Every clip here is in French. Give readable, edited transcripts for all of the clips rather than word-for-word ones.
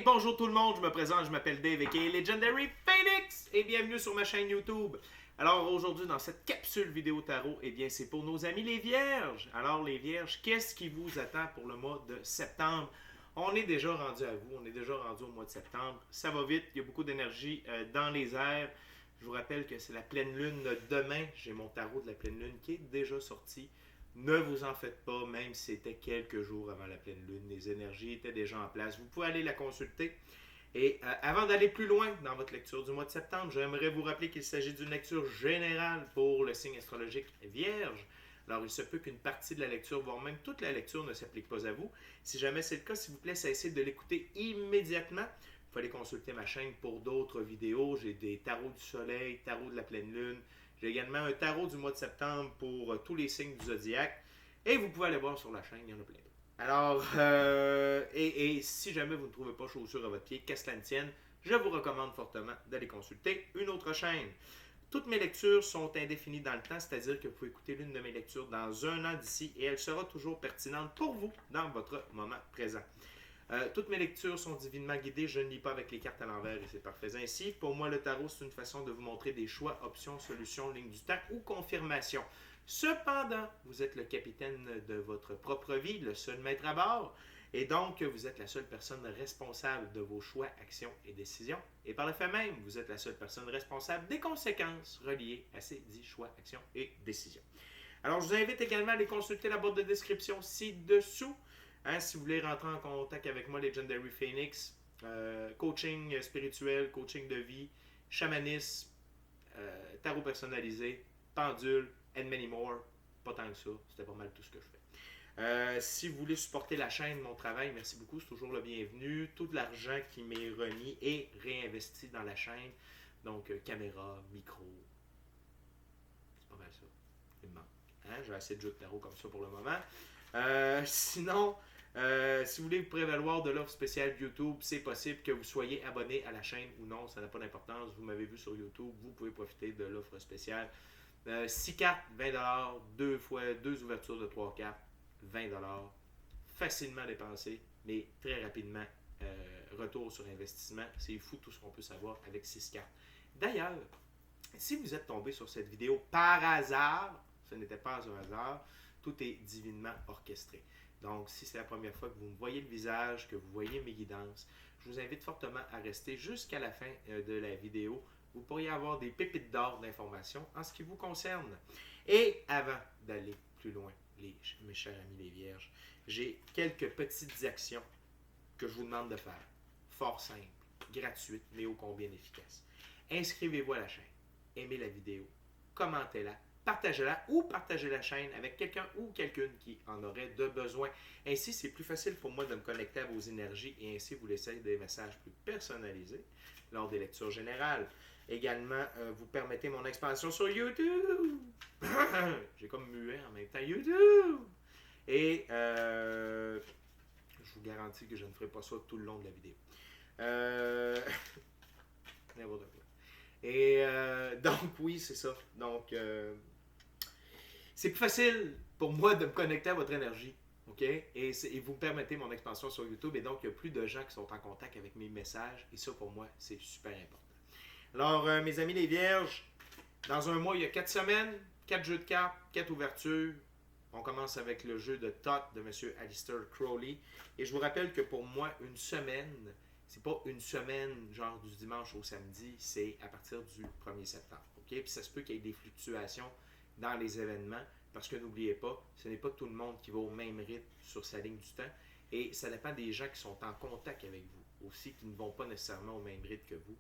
Hey, bonjour tout le monde, je me présente, je m'appelle Dave aka Legendary Phoenix et bienvenue sur ma chaîne YouTube. Alors aujourd'hui dans cette capsule vidéo tarot, eh bien c'est pour nos amis les Vierges. Alors les Vierges, qu'est-ce qui vous attend pour le mois de septembre? On est déjà rendu à vous, on est déjà rendu au mois de septembre. Ça va vite, il y a beaucoup d'énergie dans les airs. Je vous rappelle que c'est la pleine lune demain. J'ai mon tarot de la pleine lune qui est déjà sorti. Ne vous en faites pas, même si c'était quelques jours avant la pleine lune, les énergies étaient déjà en place. Vous pouvez aller la consulter. Et avant d'aller plus loin dans votre lecture du mois de septembre, j'aimerais vous rappeler qu'il s'agit d'une lecture générale pour le signe astrologique Vierge. Alors, il se peut qu'une partie de la lecture, voire même toute la lecture, ne s'applique pas à vous. Si jamais c'est le cas, s'il vous plaît, cessez de l'écouter immédiatement. Vous pouvez aller consulter ma chaîne pour d'autres vidéos. J'ai des tarots du soleil, tarots de la pleine lune. J'ai également un tarot du mois de septembre pour tous les signes du zodiaque. Et vous pouvez aller voir sur la chaîne, il y en a plein d'autres. Alors, et si jamais vous ne trouvez pas chaussure à votre pied, qu'à cela ne tienne, je vous recommande fortement d'aller consulter une autre chaîne. Toutes mes lectures sont indéfinies dans le temps, c'est-à-dire que vous pouvez écouter l'une de mes lectures dans un an d'ici et elle sera toujours pertinente pour vous dans votre moment présent. Toutes mes lectures sont divinement guidées, je ne lis pas avec les cartes à l'envers et c'est parfait ainsi. Pour moi, le tarot, c'est une façon de vous montrer des choix, options, solutions, lignes du temps ou confirmations. Cependant, vous êtes le capitaine de votre propre vie, le seul maître à bord, et donc vous êtes la seule personne responsable de vos choix, actions et décisions. Et par le fait même, vous êtes la seule personne responsable des conséquences reliées à ces dits choix, actions et décisions. Alors, je vous invite également à aller consulter la boîte de description ci-dessous. Si vous voulez rentrer en contact avec moi, Legendary Phoenix, coaching spirituel, coaching de vie, chamanisme, tarot personnalisé, pendule, and many more. Pas tant que ça, c'était pas mal tout ce que je fais. Si vous voulez supporter la chaîne, mon travail, merci beaucoup, c'est toujours le bienvenu. Tout l'argent qui m'est remis est réinvesti dans la chaîne. Donc, caméra, micro, c'est pas mal ça. Il me manque. J'ai assez de jeux de tarot comme ça pour le moment. Sinon, si vous voulez vous prévaloir de l'offre spéciale YouTube, c'est possible que vous soyez abonné à la chaîne ou non, ça n'a pas d'importance. Vous m'avez vu sur YouTube, vous pouvez profiter de l'offre spéciale. 6 cartes, 20$, 2 ouvertures de 3 cartes, 20$. Facilement dépensé, mais très rapidement, retour sur investissement. C'est fou tout ce qu'on peut savoir avec 6 cartes. D'ailleurs, si vous êtes tombé sur cette vidéo par hasard, ce n'était pas un hasard, tout est divinement orchestré. Donc, si c'est la première fois que vous me voyez le visage, que vous voyez mes guidances, je vous invite fortement à rester jusqu'à la fin de la vidéo. Vous pourriez avoir des pépites d'or d'informations en ce qui vous concerne. Et avant d'aller plus loin, mes chers amis les Vierges, j'ai quelques petites actions que je vous demande de faire. Fort simples, gratuites, mais ô combien efficaces. Inscrivez-vous à la chaîne, aimez la vidéo, commentez-la, partagez-la ou partagez la chaîne avec quelqu'un ou quelqu'une qui en aurait de besoin. Ainsi, c'est plus facile pour moi de me connecter à vos énergies et ainsi vous laisser des messages plus personnalisés lors des lectures générales. Également, vous permettez mon expansion sur YouTube. J'ai comme muet en même temps. YouTube! Et je vous garantis que je ne ferai pas ça tout le long de la vidéo. N'importe quoi. Et donc, oui, c'est ça. Donc, c'est plus facile pour moi de me connecter à votre énergie. OK? Et vous me permettez mon expansion sur YouTube. Et donc, il y a plus de gens qui sont en contact avec mes messages. Et ça, pour moi, c'est super important. Alors, mes amis les Vierges, dans un mois, il y a 4 semaines, 4 jeux de cartes, 4 ouvertures. On commence avec le jeu de Thoth de M. Aleister Crowley. Et je vous rappelle que pour moi, une semaine, c'est pas une semaine genre du dimanche au samedi, c'est à partir du 1er septembre. OK? Puis ça se peut qu'il y ait des fluctuations dans les événements, parce que n'oubliez pas, ce n'est pas tout le monde qui va au même rythme sur sa ligne du temps. Et ça dépend des gens qui sont en contact avec vous, aussi qui ne vont pas nécessairement au même rythme que vous.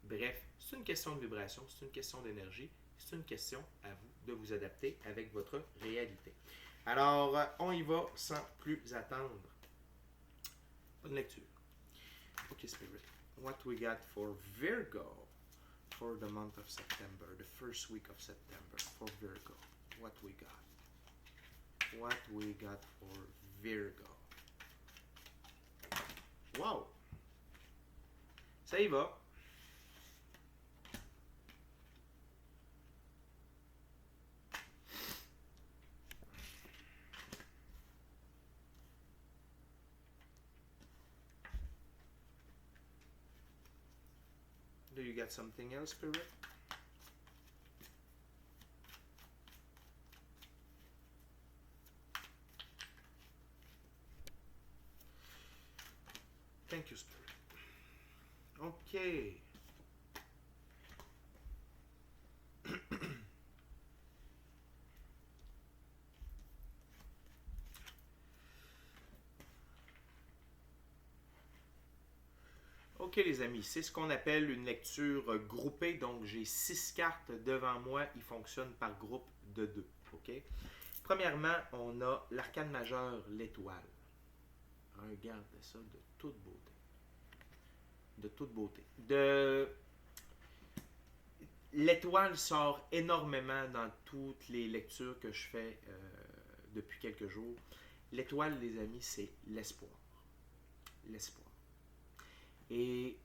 Bref, c'est une question de vibration, c'est une question d'énergie, c'est une question à vous de vous adapter avec votre réalité. Alors, on y va sans plus attendre. Bonne lecture. Okay, Spirit. What we got for Virgo for the month of September, the first week of September for Virgo. What we got. What we got for Virgo. Wow! Ça y va. you got something else, Spirit? Thank you, Spirit. OK. OK, les amis, c'est ce qu'on appelle une lecture groupée. Donc, j'ai 6 cartes devant moi. Ils fonctionnent par groupe de 2. OK? Premièrement, on a l'arcane majeur, l'étoile. Regarde ça de toute beauté. De toute beauté. L'étoile sort énormément dans toutes les lectures que je fais depuis quelques jours. L'étoile, les amis, c'est l'espoir. L'espoir. Et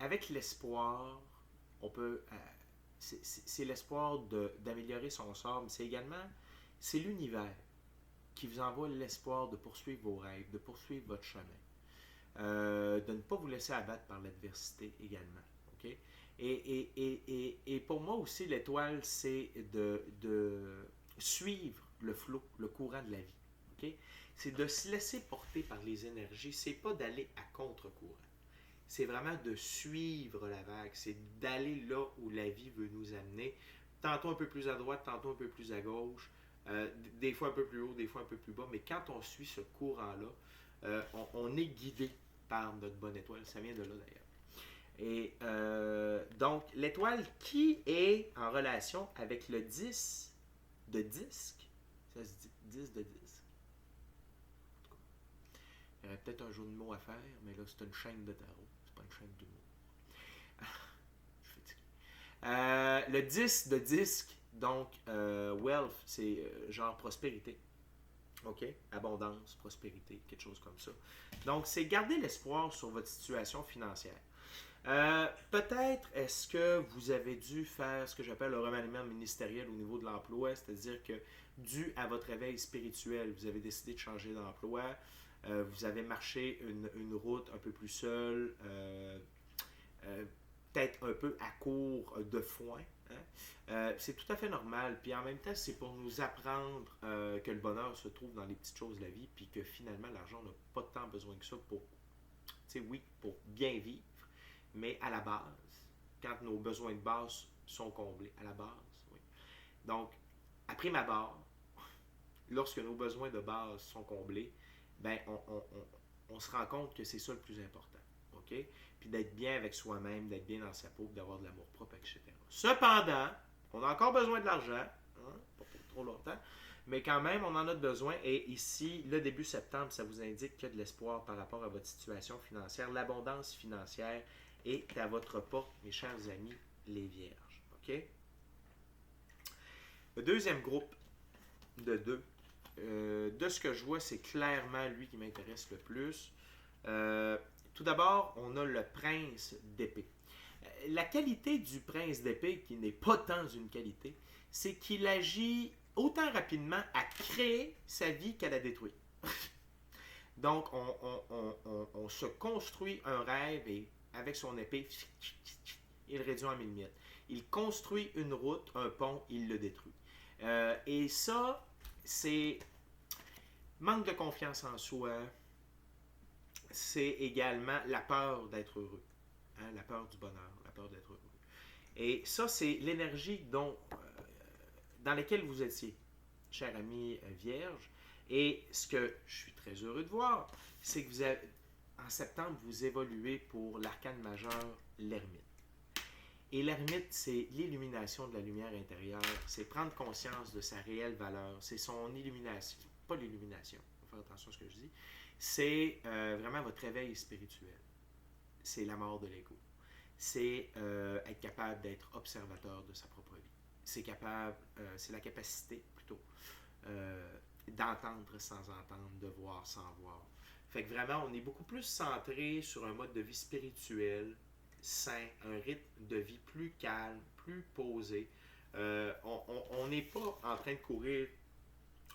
avec l'espoir, on peut. C'est l'espoir d'améliorer son sort, mais c'est également. C'est l'univers qui vous envoie l'espoir de poursuivre vos rêves, de poursuivre votre chemin. De ne pas vous laisser abattre par l'adversité également. Okay? Et pour moi aussi, l'étoile, c'est de suivre le flot, le courant de la vie. Okay? C'est de se laisser porter par les énergies. C'est pas d'aller à contre-courant. C'est vraiment de suivre la vague. C'est d'aller là où la vie veut nous amener. Tantôt un peu plus à droite, tantôt un peu plus à gauche. Des fois un peu plus haut, des fois un peu plus bas. Mais quand on suit ce courant-là, on est guidé par notre bonne étoile. Ça vient de là d'ailleurs. Et donc, l'étoile qui est en relation avec le 10 de disque. Ça se dit 10 de disque. Il y aurait peut-être un jeu de mots à faire, mais là, c'est une chaîne de tarot. C'est pas une chaîne d'humour. Je suis fatigué. Le 10 de disque, donc, wealth, c'est genre prospérité. OK? Abondance, prospérité, quelque chose comme ça. Donc, c'est garder l'espoir sur votre situation financière. Peut-être est-ce que vous avez dû faire ce que j'appelle le remaniement ministériel au niveau de l'emploi, c'est-à-dire que dû à votre réveil spirituel, vous avez décidé de changer d'emploi, vous avez marché une route un peu plus seule, peut-être un peu à court de foin. Hein? C'est tout à fait normal. Puis en même temps, c'est pour nous apprendre que le bonheur se trouve dans les petites choses de la vie, puis que finalement, l'argent n'a pas tant besoin que ça pour, oui, pour bien vivre, mais à la base, quand nos besoins de base sont comblés, à la base, oui. Donc, après ma barre, lorsque nos besoins de base sont comblés, ben on se rend compte que c'est ça le plus important. OK? Puis d'être bien avec soi-même, d'être bien dans sa peau, d'avoir de l'amour propre, etc. Cependant, on a encore besoin de l'argent, hein? Pas pour trop longtemps, mais quand même, on en a besoin. Et ici, le début septembre, ça vous indique qu'il y a de l'espoir par rapport à votre situation financière. L'abondance financière est à votre porte, mes chers amis, les vierges. OK? Le deuxième groupe de 2, de ce que je vois, c'est clairement lui qui m'intéresse le plus. Tout d'abord, on a le prince d'épée. La qualité du prince d'épée, qui n'est pas tant une qualité, c'est qu'il agit autant rapidement à créer sa vie qu'à la détruire. Donc, on se construit un rêve et avec son épée, il le réduit en mille miettes. Il construit une route, un pont, il le détruit. Et ça, c'est manque de confiance en soi. C'est également la peur d'être heureux. Hein, la peur du bonheur, la peur d'être heureux. Et ça, c'est l'énergie dans laquelle vous étiez, cher ami vierge. Et ce que je suis très heureux de voir, c'est que vous avez, en septembre, vous évoluez pour l'arcane majeur, l'ermite. Et l'ermite, c'est l'illumination de la lumière intérieure. C'est prendre conscience de sa réelle valeur. C'est son illumination. Pas l'illumination, il faut faire attention à ce que je dis. C'est vraiment votre réveil spirituel. C'est la mort de l'ego. C'est être capable d'être observateur de sa propre vie. C'est la capacité, plutôt, d'entendre sans entendre, de voir sans voir. Fait que vraiment, on est beaucoup plus centré sur un mode de vie spirituel, sain, un rythme de vie plus calme, plus posé. On n'est pas en train de courir,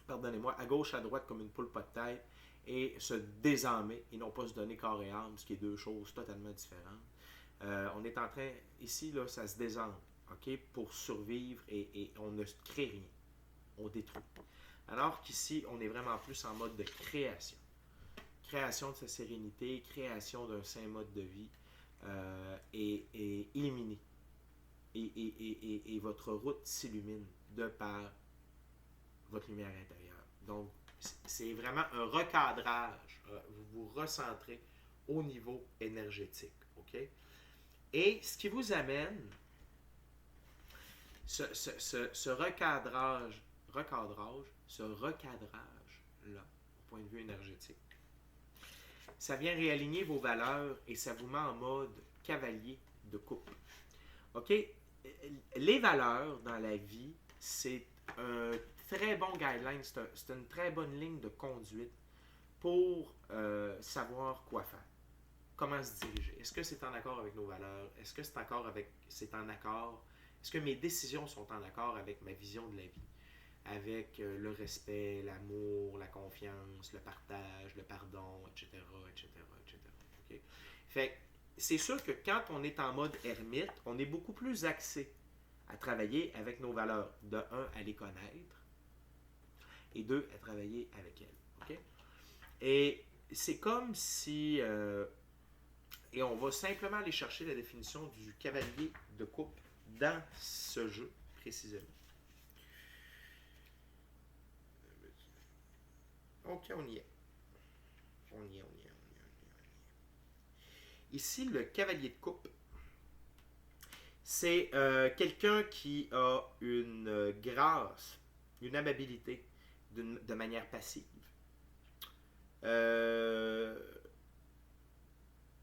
pardonnez-moi, à gauche, à droite comme une poule pas de tête et se désarmer et non pas se donner corps et âme, ce qui est deux choses totalement différentes. On est en train, ici, là, ça se désordre, OK, pour survivre et on ne crée rien. On détruit. Alors qu'ici, on est vraiment plus en mode de création. Création de sa sérénité, création d'un sain mode de vie et illuminé. Et votre route s'illumine de par votre lumière intérieure. Donc, c'est vraiment un recadrage. Vous vous recentrez au niveau énergétique. OK? Et ce qui vous amène, ce recadrage-là, au point de vue énergétique, ça vient réaligner vos valeurs et ça vous met en mode cavalier de coupe. OK? Les valeurs dans la vie, c'est un très bon guideline, c'est une très bonne ligne de conduite pour savoir quoi faire. Comment se diriger? Est-ce que c'est en accord avec nos valeurs? Est-ce que c'est en accord? Est-ce que mes décisions sont en accord avec ma vision de la vie? Avec le respect, l'amour, la confiance, le partage, le pardon, etc., etc., etc. Okay? Fait que c'est sûr que quand on est en mode ermite, on est beaucoup plus axé à travailler avec nos valeurs. De un, à les connaître, et deux, à travailler avec elles. Okay? Et c'est comme si... et on va simplement aller chercher la définition du cavalier de coupe dans ce jeu, précisément. Ok, on y est. On y est. Ici, le cavalier de coupe, c'est quelqu'un qui a une grâce, une amabilité de manière passive.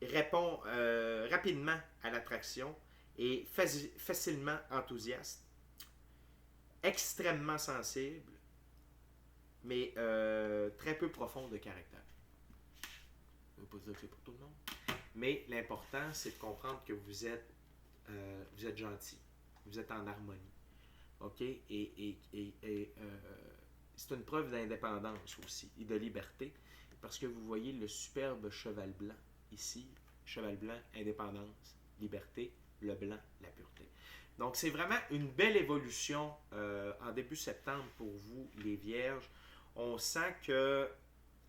Répond rapidement à l'attraction et facilement enthousiaste, extrêmement sensible, mais très peu profond de caractère. Je ne veux pas dire que c'est pour tout le monde. Mais l'important, c'est de comprendre que vous êtes gentil, vous êtes en harmonie. OK? Et c'est une preuve d'indépendance aussi et de liberté, parce que vous voyez le superbe cheval blanc ici. Cheval blanc, indépendance, liberté, le blanc, la pureté. Donc, c'est vraiment une belle évolution en début septembre pour vous, les Vierges. On sent que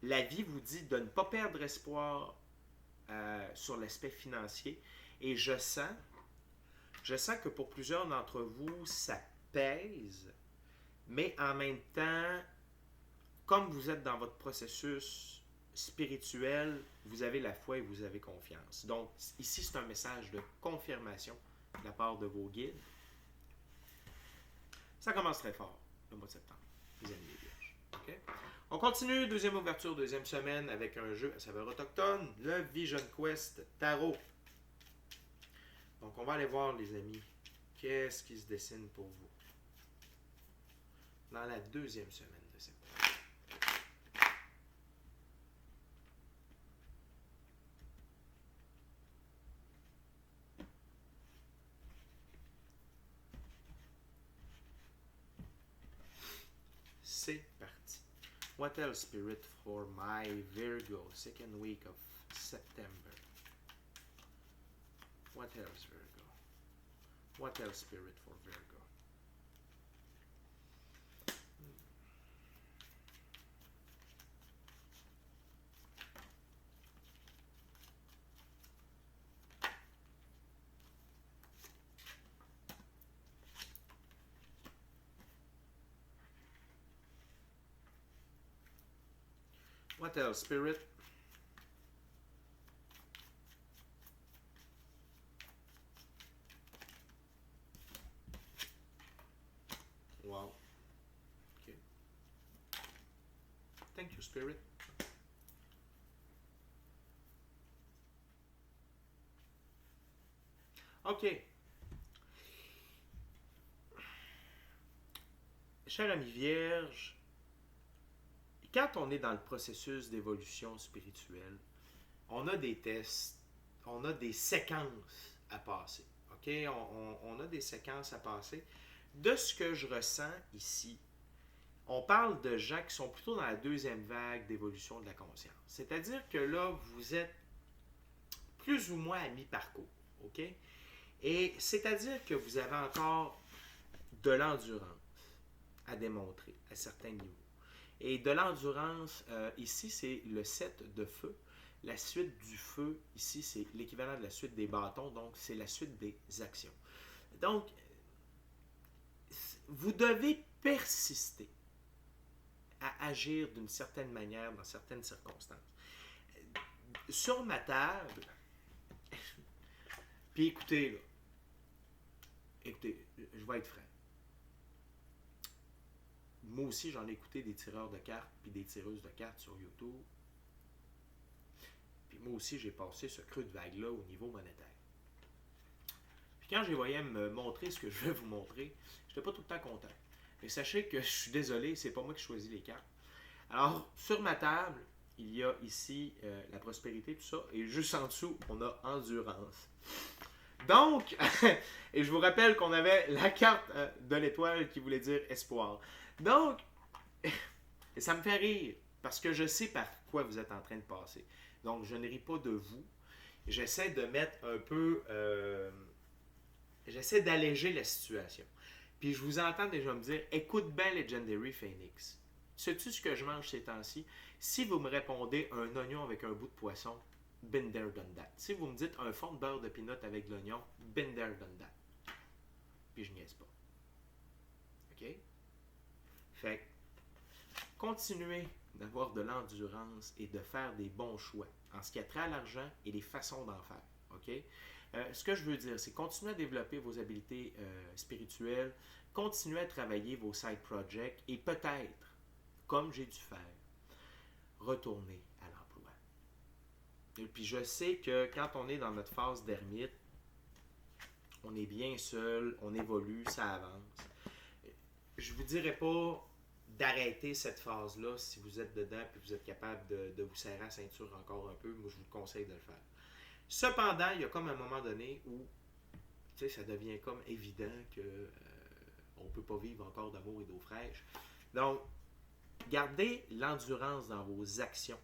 la vie vous dit de ne pas perdre espoir sur l'aspect financier. Et je sens que pour plusieurs d'entre vous, ça pèse, mais en même temps, comme vous êtes dans votre processus spirituel, vous avez la foi et vous avez confiance. Donc, ici, c'est un message de confirmation de la part de vos guides. Ça commence très fort, le mois de septembre, les amis les Vierges. Okay? On continue, deuxième ouverture, deuxième semaine, avec un jeu à saveur autochtone, le Vision Quest Tarot. Donc, on va aller voir, les amis, qu'est-ce qui se dessine pour vous dans la deuxième semaine de septembre. C'est parti. What else, Spirit, for my Virgo, second week of September? What else, Virgo? What else, Spirit, for Virgo? What else, Spirit? Wow. Okay. Thank you, Spirit. OK. Cher ami Vierge, quand on est dans le processus d'évolution spirituelle, on a des tests, on a des séquences à passer. OK? On a des séquences à passer. De ce que je ressens ici, on parle de gens qui sont plutôt dans la deuxième vague d'évolution de la conscience. C'est-à-dire que là, vous êtes plus ou moins à mi-parcours. OK? Et c'est-à-dire que vous avez encore de l'endurance à démontrer à certains niveaux. Et de l'endurance, ici, c'est le set de feu. La suite du feu, ici, c'est l'équivalent de la suite des bâtons, donc c'est la suite des actions. Donc, vous devez persister à agir d'une certaine manière dans certaines circonstances. Sur ma table, puis écoutez, là, écoutez, je vais être franc. Moi aussi, j'en ai écouté des tireurs de cartes puis des tireuses de cartes sur YouTube. Puis moi aussi, j'ai passé ce creux de vague-là au niveau monétaire. Puis quand je les voyais me montrer ce que je vais vous montrer, je n'étais pas tout le temps content. Mais sachez que je suis désolé, c'est pas moi qui choisis les cartes. Alors, sur ma table, il y a ici la prospérité, tout ça, et juste en dessous, on a endurance. Donc, et je vous rappelle qu'on avait la carte de l'étoile qui voulait dire espoir. Donc, ça me fait rire, parce que je sais par quoi vous êtes en train de passer. Donc, je ne ris pas de vous. J'essaie de mettre un peu... j'essaie d'alléger la situation. Puis je vous entends déjà me dire, écoute bien Legendary Phoenix. Sais-tu ce que je mange ces temps-ci? Si vous me répondez un oignon avec un bout de poisson, been there, done that. Si vous me dites un fond de beurre de pinot avec de l'oignon, been there, done that. Puis je niaise pas. OK? Fait que, continuez d'avoir de l'endurance et de faire des bons choix en ce qui a trait à l'argent et les façons d'en faire. OK? Ce que je veux dire, c'est continuer à développer vos habiletés spirituelles, continuer à travailler vos side projects et peut-être, comme j'ai dû faire, retourner à l'emploi. Et puis je sais que quand on est dans notre phase d'ermite, on est bien seul, on évolue, ça avance. Je ne vous dirais pas d'arrêter cette phase-là si vous êtes dedans et vous êtes capable de vous serrer la ceinture encore un peu. Moi, je vous conseille de le faire. Cependant, il y a comme un moment donné où ça devient comme évident que on ne peut pas vivre encore d'amour et d'eau fraîche. Donc, gardez l'endurance dans vos actions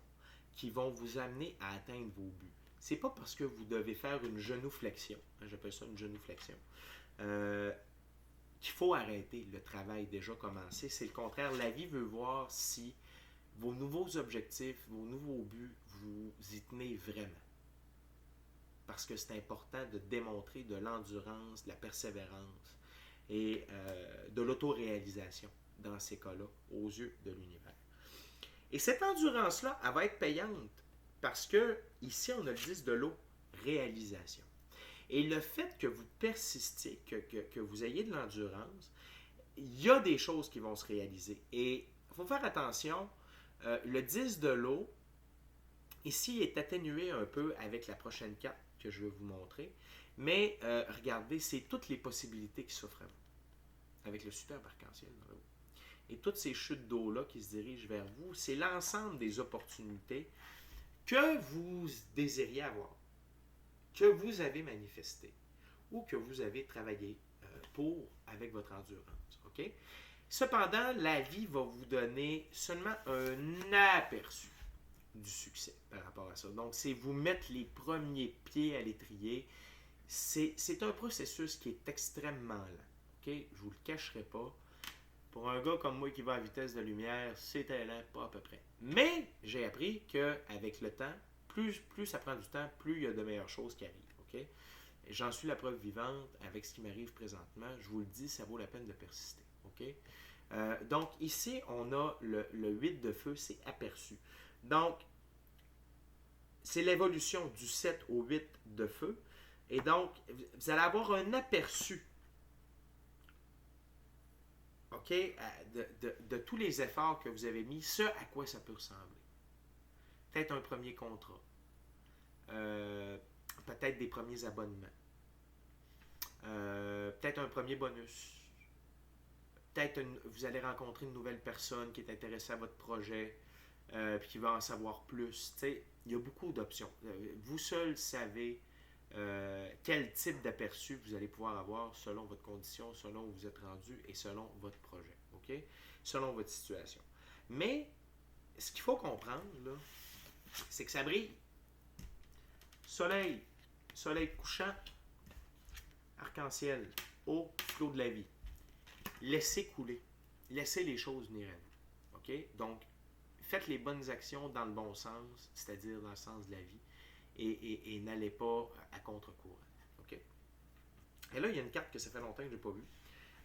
qui vont vous amener à atteindre vos buts. C'est pas parce que vous devez faire une genuflexion, j'appelle ça une genuflexion, qu'il faut arrêter le travail déjà commencé. C'est le contraire. La vie veut voir si vos nouveaux objectifs, vos nouveaux buts, vous y tenez vraiment. Parce que c'est important de démontrer de l'endurance, de la persévérance et de l'autoréalisation dans ces cas-là, aux yeux de l'univers. Et cette endurance-là, elle va être payante parce que ici, on a le 10 de l'eau, réalisation. Et le fait que vous persistiez, que vous ayez de l'endurance, il y a des choses qui vont se réaliser. Et il faut faire attention, le 10 de l'eau, ici, est atténué un peu avec la prochaine carte que je vais vous montrer. Mais regardez, c'est toutes les possibilités qui s'offrent à vous, avec le superbe arc-en-ciel dans l'eau. Et toutes ces chutes d'eau-là qui se dirigent vers vous, c'est l'ensemble des opportunités que vous désiriez avoir, que vous avez manifesté ou que vous avez travaillé pour avec votre endurance. Okay? Cependant, la vie va vous donner seulement un aperçu du succès par rapport à ça. Donc, c'est vous mettre les premiers pieds à l'étrier. C'est un processus qui est extrêmement lent. Okay? Je ne vous le cacherai pas. Pour un gars comme moi qui va à vitesse de lumière, c'était lent, pas à peu près. Mais j'ai appris qu'avec le temps, plus ça prend du temps, plus il y a de meilleures choses qui arrivent. Okay? J'en suis la preuve vivante avec ce qui m'arrive présentement. Je vous le dis, ça vaut la peine de persister. Okay? Donc ici, on a le 8 de feu, c'est aperçu. Donc, c'est l'évolution du 7 au 8 de feu. Et donc, vous allez avoir un aperçu, OK, de tous les efforts que vous avez mis, ce à quoi ça peut ressembler. Peut-être un premier contrat. Peut-être des premiers abonnements. Peut-être un premier bonus. Peut-être vous allez rencontrer une nouvelle personne qui est intéressée à votre projet puis qui va en savoir plus. T'sais, il y a beaucoup d'options. Vous seul savez quel type d'aperçu vous allez pouvoir avoir selon votre condition, selon où vous êtes rendu et selon votre projet. Okay? Selon votre situation. Mais ce qu'il faut comprendre, là, c'est que ça brille. Soleil couchant, arc-en-ciel, au flot de la vie. Laissez couler. Laissez les choses venir à vous. OK? Donc, faites les bonnes actions dans le bon sens, c'est-à-dire dans le sens de la vie, et n'allez pas à contre-courant. OK? Et là, il y a une carte que ça fait longtemps que je n'ai pas vue.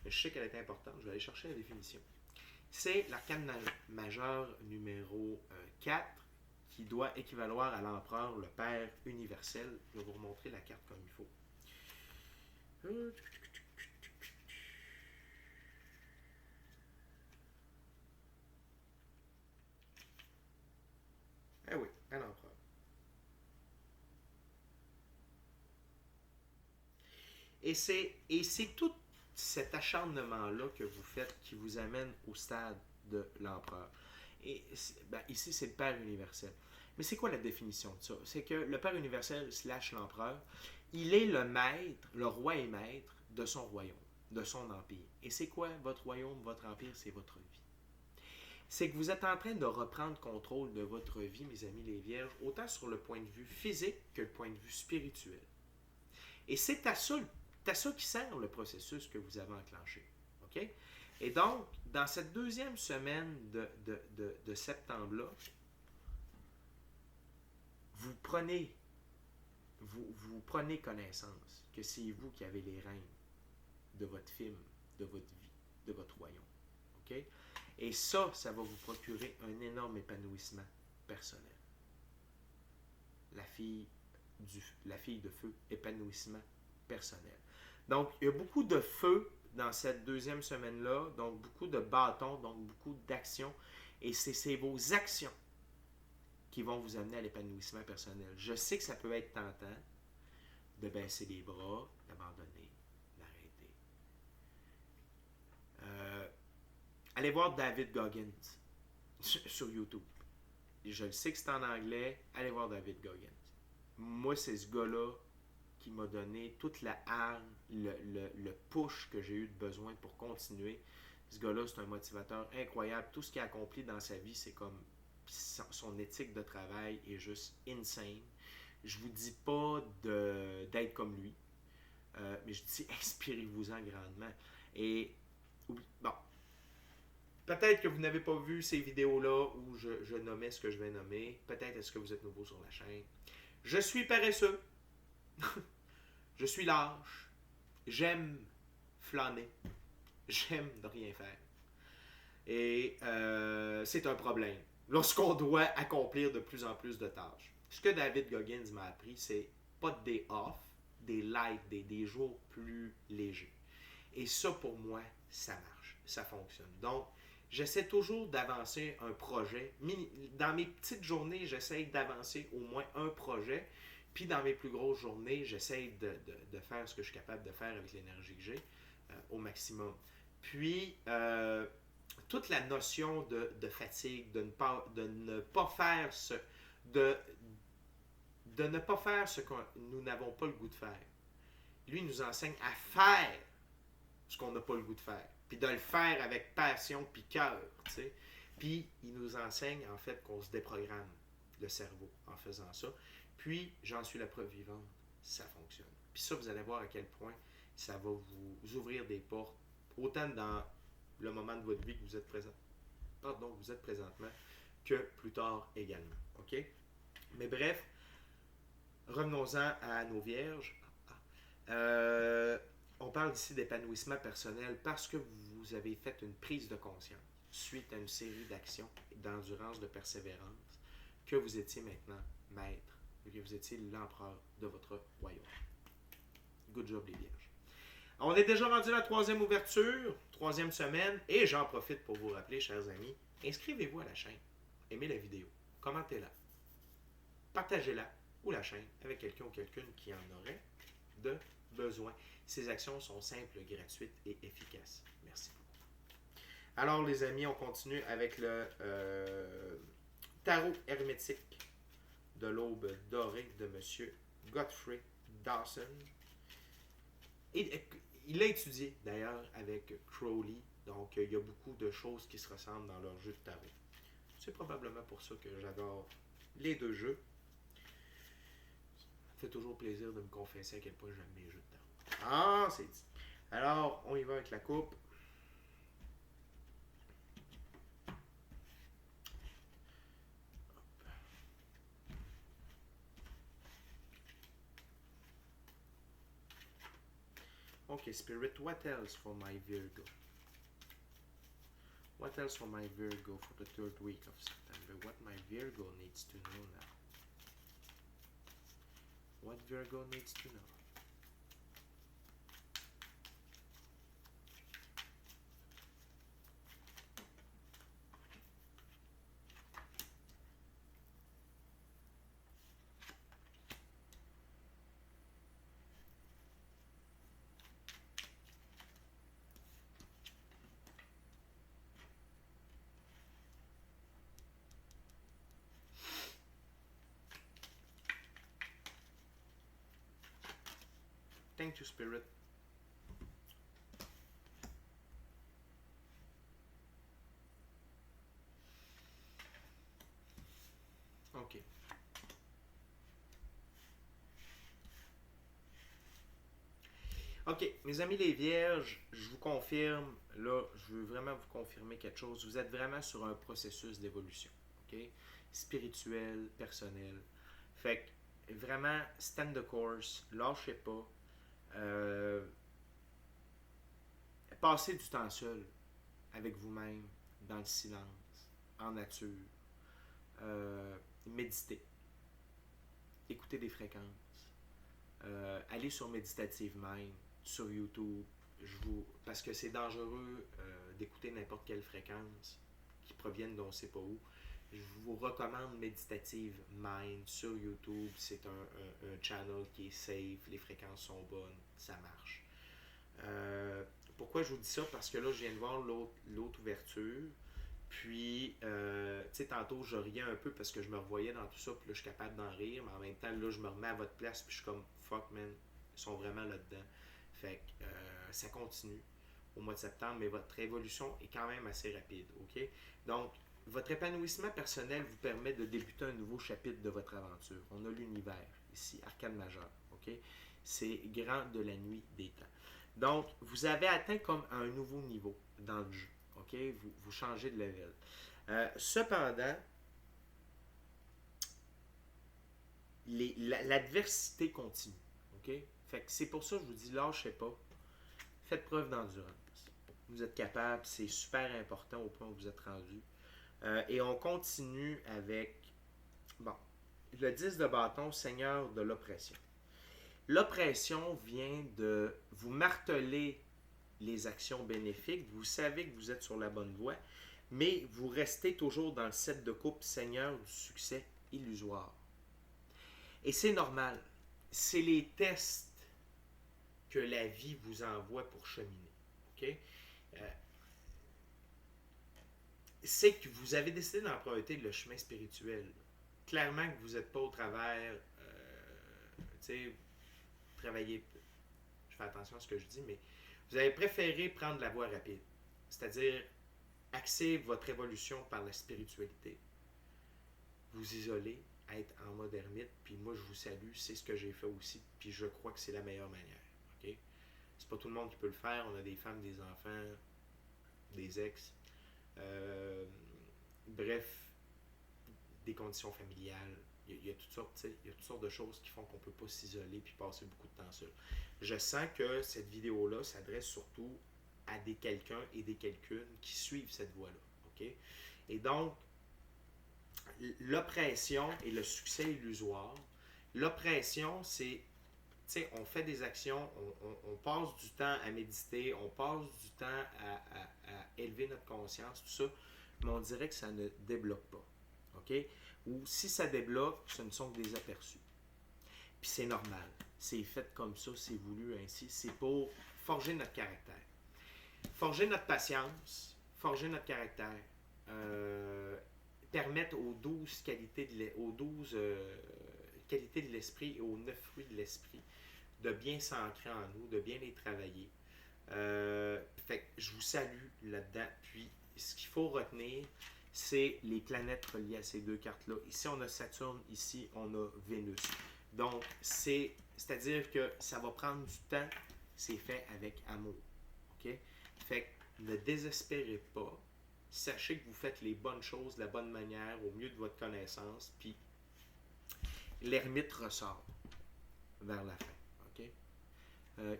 Mais je sais qu'elle est importante. Je vais aller chercher la définition. C'est l'arcane majeur numéro 4 qui doit équivaloir à l'empereur, le Père universel. Je vais vous remontrer la carte comme il faut. Eh oui, à l'empereur. Et c'est tout cet acharnement-là que vous faites qui vous amène au stade de l'empereur. Et ben, ici, c'est le Père universel. Mais c'est quoi la définition de ça? C'est que le Père universel / l'empereur, il est le maître, le roi et maître de son royaume, de son empire. Et c'est quoi votre royaume, votre empire? C'est votre vie. C'est que vous êtes en train de reprendre contrôle de votre vie, mes amis les vierges, autant sur le point de vue physique que le point de vue spirituel. Et c'est à ça qui sert le processus que vous avez enclenché. OK? Et donc, dans cette deuxième semaine de septembre-là, vous prenez connaissance que c'est vous qui avez les rênes de votre film, de votre vie, de votre royaume. OK? Et ça va vous procurer un énorme épanouissement personnel. La fille de feu, épanouissement personnel. Donc, il y a beaucoup de feu dans cette deuxième semaine-là, donc beaucoup de bâtons, donc beaucoup d'actions. Et c'est vos actions qui vont vous amener à l'épanouissement personnel. Je sais que ça peut être tentant de baisser les bras, d'abandonner, d'arrêter. Allez voir David Goggins sur YouTube. Je le sais que c'est en anglais, allez voir David Goggins. Moi, c'est ce gars-là qui m'a donné toute la hargne, le push que j'ai eu de besoin pour continuer. Ce gars-là, c'est un motivateur incroyable. Tout ce qu'il a accompli dans sa vie, c'est comme son éthique de travail est juste insane. Je vous dis pas d'être comme lui, mais je dis inspirez-vous-en grandement. Et bon, peut-être que vous n'avez pas vu ces vidéos-là où je nommais ce que je vais nommer. Peut-être est-ce que vous êtes nouveau sur la chaîne. Je suis paresseux. Je suis lâche. J'aime flâner. J'aime ne rien faire. Et c'est un problème lorsqu'on doit accomplir de plus en plus de tâches. Ce que David Goggins m'a appris, c'est pas de day off, des light, des jours plus légers. Et ça, pour moi, ça marche. Ça fonctionne. Donc, j'essaie toujours d'avancer un projet. Dans mes petites journées, j'essaie d'avancer au moins un projet. Puis dans mes plus grosses journées, j'essaie de faire ce que je suis capable de faire avec l'énergie que j'ai au maximum. Puis, toute la notion de fatigue, de ne pas faire ce que nous n'avons pas le goût de faire. Lui, il nous enseigne à faire ce qu'on n'a pas le goût de faire. Puis de le faire avec passion puis cœur, tu sais. Puis il nous enseigne en fait qu'on se déprogramme le cerveau en faisant ça. Puis j'en suis la preuve vivante, ça fonctionne. Puis ça, vous allez voir à quel point ça va vous ouvrir des portes, autant dans le moment de votre vie que vous êtes présentement, que plus tard également. OK? Mais bref, revenons-en à nos vierges. On parle ici d'épanouissement personnel parce que vous avez fait une prise de conscience suite à une série d'actions, d'endurance, de persévérance, que vous étiez maintenant maître, que vous étiez l'empereur de votre royaume. Good job les vierges. On est déjà rendu à la troisième ouverture, troisième semaine, et j'en profite pour vous rappeler, chers amis, inscrivez-vous à la chaîne, aimez la vidéo, commentez-la, partagez-la ou la chaîne avec quelqu'un ou quelqu'une qui en aurait de besoin. Ces actions sont simples, gratuites et efficaces. Merci beaucoup. Alors les amis, on continue avec le tarot hermétique de l'aube dorée de M. Godfrey Dawson. Et il a étudié d'ailleurs avec Crowley, donc il y a beaucoup de choses qui se ressemblent dans leur jeu de tarot. C'est probablement pour ça que j'adore les deux jeux. Ça fait toujours plaisir de me confesser à quel point j'aime mes jeux de tarot. Ah, c'est dit. Alors, on y va avec la coupe. Okay, Spirit, what else for my Virgo? What else for my Virgo for the third week of September? What my Virgo needs to know now? What Virgo needs to know? Thank you, Spirit. OK. OK, mes amis les vierges, je vous confirme, là, je veux vraiment vous confirmer quelque chose. Vous êtes vraiment sur un processus d'évolution, OK? Spirituel, personnel. Fait que, vraiment, stand the course, lâchez pas. Passez du temps seul, avec vous-même, dans le silence, en nature. Méditez. Écoutez des fréquences. Allez sur Meditative Mind, sur YouTube. Parce que c'est dangereux d'écouter n'importe quelle fréquence qui proviennent d'on ne sait pas où. Je vous recommande Meditative Mind sur YouTube. C'est un channel qui est safe, les fréquences sont bonnes, ça marche. Pourquoi je vous dis ça? Parce que là, je viens de voir l'autre ouverture. Puis, tu sais, tantôt, je riais un peu parce que je me revoyais dans tout ça, puis là, je suis capable d'en rire, mais en même temps, là, je me remets à votre place, puis je suis comme, fuck, man, ils sont vraiment là-dedans. Fait que ça continue au mois de septembre, mais votre évolution est quand même assez rapide, OK? Donc, votre épanouissement personnel vous permet de débuter un nouveau chapitre de votre aventure. On a l'univers ici, arcane majeur, OK? C'est grand de la nuit des temps. Donc, vous avez atteint comme un nouveau niveau dans le jeu. OK? Vous changez de level. Cependant, l'adversité continue. OK? Fait que c'est pour ça que je vous dis, lâchez pas. Faites preuve d'endurance. Vous êtes capable, c'est super important au point où vous êtes rendu. Et on continue avec, bon, le 10 de bâton, Seigneur de l'oppression. L'oppression vient de vous marteler les actions bénéfiques, vous savez que vous êtes sur la bonne voie, mais vous restez toujours dans le 7 de coupe, Seigneur du succès illusoire. Et c'est normal. C'est les tests que la vie vous envoie pour cheminer. Okay? C'est que vous avez décidé d'emprunter le chemin spirituel. Clairement que vous n'êtes pas au travers, tu sais, travailler, je fais attention à ce que je dis, mais vous avez préféré prendre la voie rapide. C'est-à-dire axer votre évolution par la spiritualité. Vous isoler, être en mode ermite, puis moi je vous salue, c'est ce que j'ai fait aussi, puis je crois que c'est la meilleure manière. Okay? C'est pas tout le monde qui peut le faire, on a des femmes, des enfants, des ex, bref, des conditions familiales. Il y a toutes sortes de choses qui font qu'on ne peut pas s'isoler puis passer beaucoup de temps seul. Je sens que cette vidéo-là s'adresse surtout à des quelqu'un et des quelqu'une qui suivent cette voie-là. Okay? Et donc, l'oppression et le succès illusoire. L'oppression, c'est, tu sais, on fait des actions, on passe du temps à méditer, on passe du temps à élever notre conscience, tout ça, mais on dirait que ça ne débloque pas. OK? Ou si ça débloque, ce ne sont que des aperçus. Puis c'est normal. C'est fait comme ça, c'est voulu ainsi. C'est pour forger notre caractère. Forger notre patience, forger notre caractère, permettre aux 12 qualités qualités de l'esprit et aux 9 fruits de l'esprit de bien s'ancrer en nous, de bien les travailler. Fait que je vous salue là-dedans. Puis, ce qu'il faut retenir, c'est les planètes reliées à ces deux cartes-là. Ici, on a Saturne, ici, on a Vénus. Donc, c'est-à-dire que ça va prendre du temps c'est fait avec amour. OK? Fait que ne désespérez pas. Sachez que vous faites les bonnes choses de la bonne manière, au mieux de votre connaissance, puis l'ermite ressort vers la fin. OK?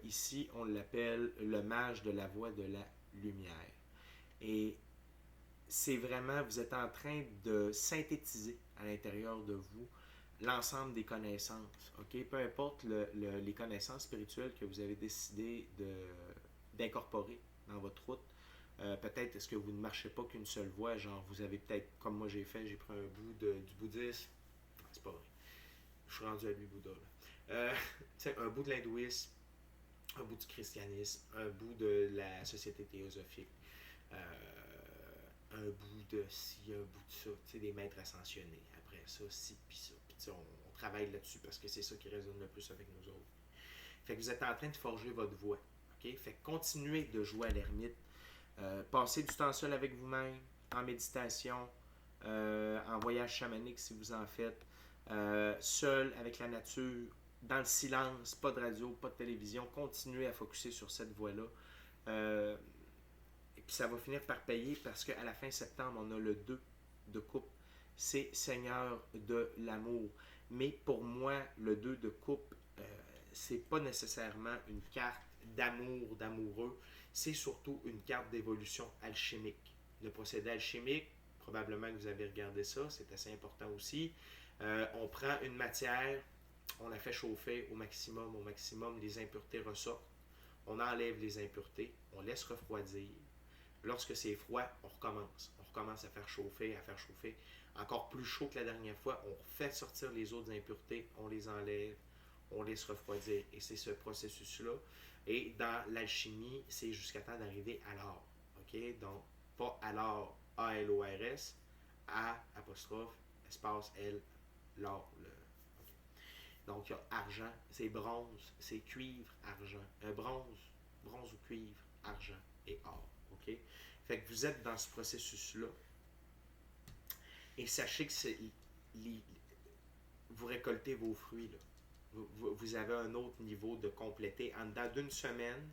Ici, on l'appelle le mage de la voie de la lumière. Et c'est vraiment, vous êtes en train de synthétiser à l'intérieur de vous l'ensemble des connaissances. OK? Peu importe les connaissances spirituelles que vous avez décidé d'incorporer dans votre route. Peut-être est-ce que vous ne marchez pas qu'une seule voie, genre vous avez peut-être, comme moi j'ai fait, j'ai pris un bout du bouddhisme. Non, c'est pas vrai. Je suis rendu à lui, Bouddha. Un bout de l'hindouisme, un bout du christianisme, un bout de la société théosophique, un bout de ci, un bout de ça, des maîtres ascensionnés. Après ça, ci, puis ça. Puis on travaille là-dessus parce que c'est ça qui résonne le plus avec nous autres. Fait que vous êtes en train de forger votre voie. Okay? Fait que continuez de jouer à l'ermite. Passez du temps seul avec vous-même, en méditation, en voyage chamanique si vous en faites, seul avec la nature, dans le silence, pas de radio, pas de télévision. Continuez à focusser sur cette voie-là. Et puis ça va finir par payer parce qu'à la fin septembre, on a le 2 de coupe. C'est Seigneur de l'amour. Mais pour moi, le 2 de coupe, c'est pas nécessairement une carte d'amour, d'amoureux. C'est surtout une carte d'évolution alchimique. Le procédé alchimique, probablement que vous avez regardé ça, c'est assez important aussi. On prend une matière, on la fait chauffer au maximum, les impuretés ressortent. On enlève les impuretés, on laisse refroidir. Lorsque c'est froid, on recommence. On recommence à faire chauffer. Encore plus chaud que la dernière fois, on fait sortir les autres impuretés, on les enlève, on laisse refroidir. Et c'est ce processus-là. Et dans l'alchimie, c'est jusqu'à temps d'arriver à l'or. OK? Donc, pas à l'or, A-L-O-R-S, A, apostrophe, espace, L, l'or. Okay. Donc, il y a argent, c'est bronze, c'est cuivre, argent. Bronze ou cuivre, argent et or. OK? Fait que vous êtes dans ce processus-là. Et sachez que vous récoltez vos fruits. Là. Vous avez un autre niveau de compléter. En dedans d'une semaine,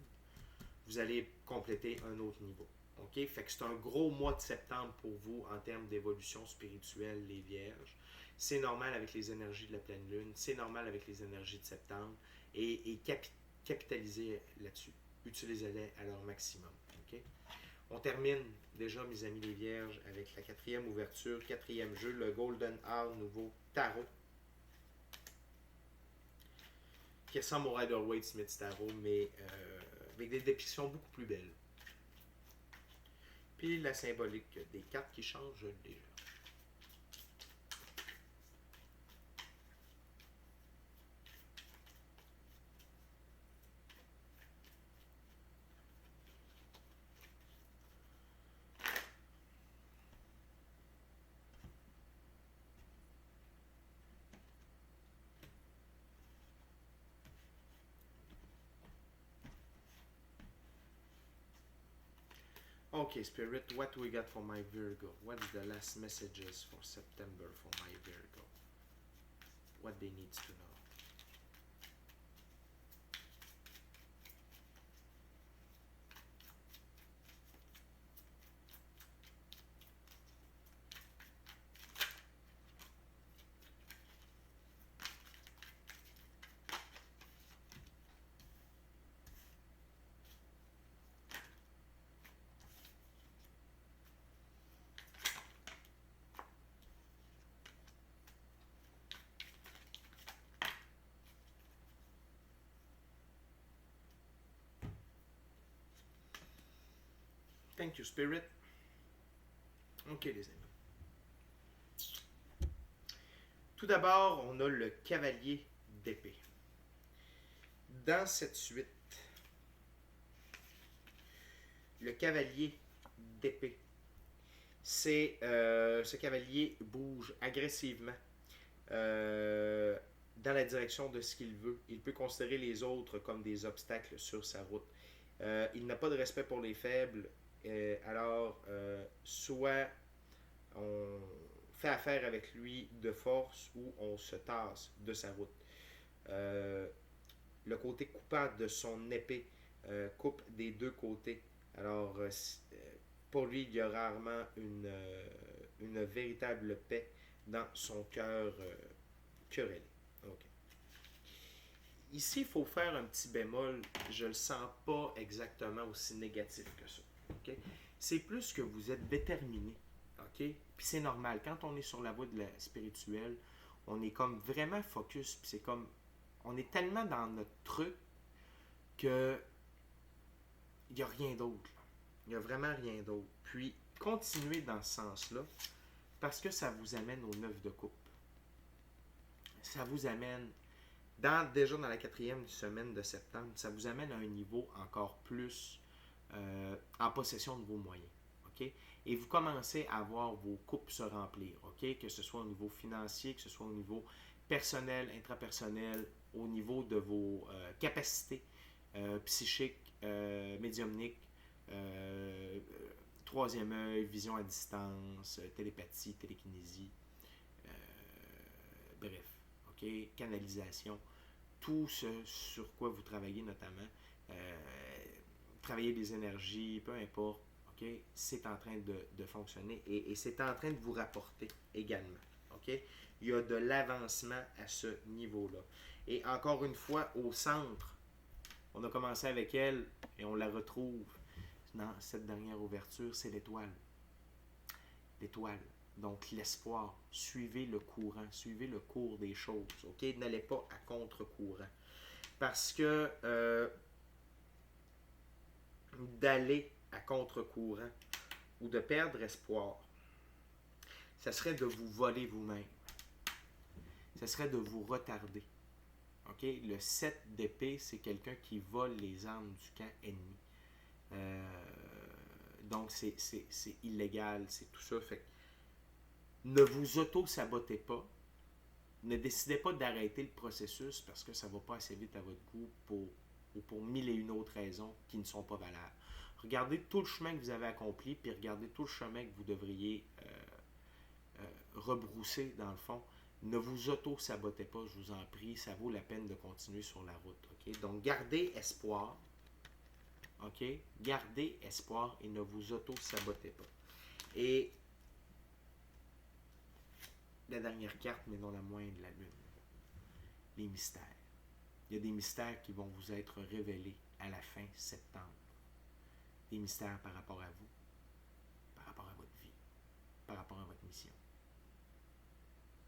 vous allez compléter un autre niveau. OK? Fait que c'est un gros mois de septembre pour vous en termes d'évolution spirituelle, les vierges. C'est normal avec les énergies de la pleine lune. C'est normal avec les énergies de septembre. Et capitalisez là-dessus. Utilisez-les à leur maximum. OK? On termine déjà, mes amis les vierges, avec la quatrième ouverture, quatrième jeu, le Golden Hour nouveau tarot. Qui ressemble au Rider-Waite-Smith Tarot, mais avec des dépictions beaucoup plus belles. Puis la symbolique des cartes qui changent déjà. Okay, Spirit, what do we got for my Virgo? What is the last messages for September for my Virgo? What they need to know? Thank you, Spirit. Ok, les amis. Tout d'abord, on a le cavalier d'épée. Dans cette suite, le cavalier d'épée, c'est ce cavalier bouge agressivement dans la direction de ce qu'il veut. Il peut considérer les autres comme des obstacles sur sa route. Il n'a pas de respect pour les faibles. Alors, soit on fait affaire avec lui de force ou on se tasse de sa route. Le côté coupant de son épée coupe des deux côtés. Alors, pour lui, il y a rarement une véritable paix dans son cœur querellé. OK. Ici, il faut faire un petit bémol. Je ne le sens pas exactement aussi négatif que ça. OK? C'est plus que vous êtes déterminé. OK? Puis c'est normal. Quand on est sur la voie de la spirituelle, on est comme vraiment focus. Puis c'est comme, on est tellement dans notre truc que il n'y a rien d'autre. Il n'y a vraiment rien d'autre. Puis, continuez dans ce sens-là parce que ça vous amène au 9 de coupe. Ça vous amène, déjà dans la 4e semaine de septembre, ça vous amène à un niveau encore plus en possession de vos moyens. OK? Et vous commencez à voir vos coupes se remplir. OK? Que ce soit au niveau financier, que ce soit au niveau personnel, intrapersonnel, au niveau de vos capacités psychiques, médiumniques, troisième œil, vision à distance, télépathie, télékinésie, bref, ok, canalisation, tout ce sur quoi vous travaillez notamment, travailler des énergies, peu importe, ok, c'est en train de fonctionner et c'est en train de vous rapporter également, ok. Il y a de l'avancement à ce niveau-là. Et encore une fois, au centre, on a commencé avec elle et on la retrouve dans cette dernière ouverture, c'est l'étoile. L'étoile. Donc l'espoir. Suivez le courant, suivez le cours des choses. OK? N'allez pas à contre-courant. Parce que d'aller à contre-courant ou de perdre espoir, ça serait de vous voler vous-même. Ça serait de vous retarder. OK? Le 7 d'épée, c'est quelqu'un qui vole les armes du camp ennemi. Donc, c'est illégal, c'est tout ça. Fait que ne vous auto-sabotez pas. Ne décidez pas d'arrêter le processus parce que ça ne va pas assez vite à votre goût pour mille et une autres raisons qui ne sont pas valables. Regardez tout le chemin que vous avez accompli, puis regardez tout le chemin que vous devriez rebrousser dans le fond. Ne vous auto-sabotez pas, je vous en prie. Ça vaut la peine de continuer sur la route. Okay? Donc, gardez espoir. OK? Gardez espoir et ne vous auto-sabotez pas. Et la dernière carte, mais non la moindre, la lune. Les mystères. Il y a des mystères qui vont vous être révélés à la fin septembre. Des mystères par rapport à vous, par rapport à votre vie, par rapport à votre mission.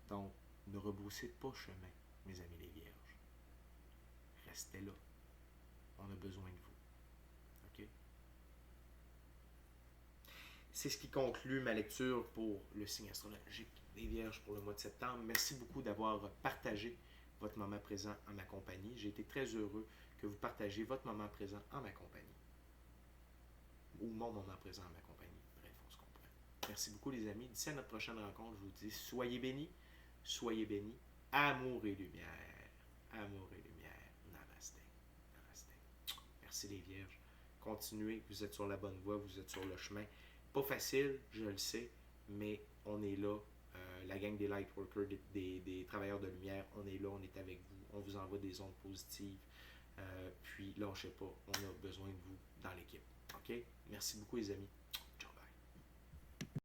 Donc, ne rebroussez pas chemin, mes amis les vierges. Restez là. On a besoin de vous. OK? C'est ce qui conclut ma lecture pour le signe astrologique des Vierges pour le mois de septembre. Merci beaucoup d'avoir partagé votre moment présent en ma compagnie. J'ai été très heureux que vous partagiez votre moment présent en ma compagnie. Ou mon moment présent en ma compagnie. Bref, on se comprend. Merci beaucoup les amis. D'ici à notre prochaine rencontre, je vous dis soyez bénis, amour et lumière. Amour et lumière. Namaste. Namaste. Merci les Vierges. Continuez, vous êtes sur la bonne voie, vous êtes sur le chemin. Pas facile, je le sais, mais on est là. La gang des Lightworkers, des travailleurs de lumière, on est là, on est avec vous. On vous envoie des ondes positives. Puis lâchez pas, on a besoin de vous dans l'équipe. OK? Merci beaucoup les amis.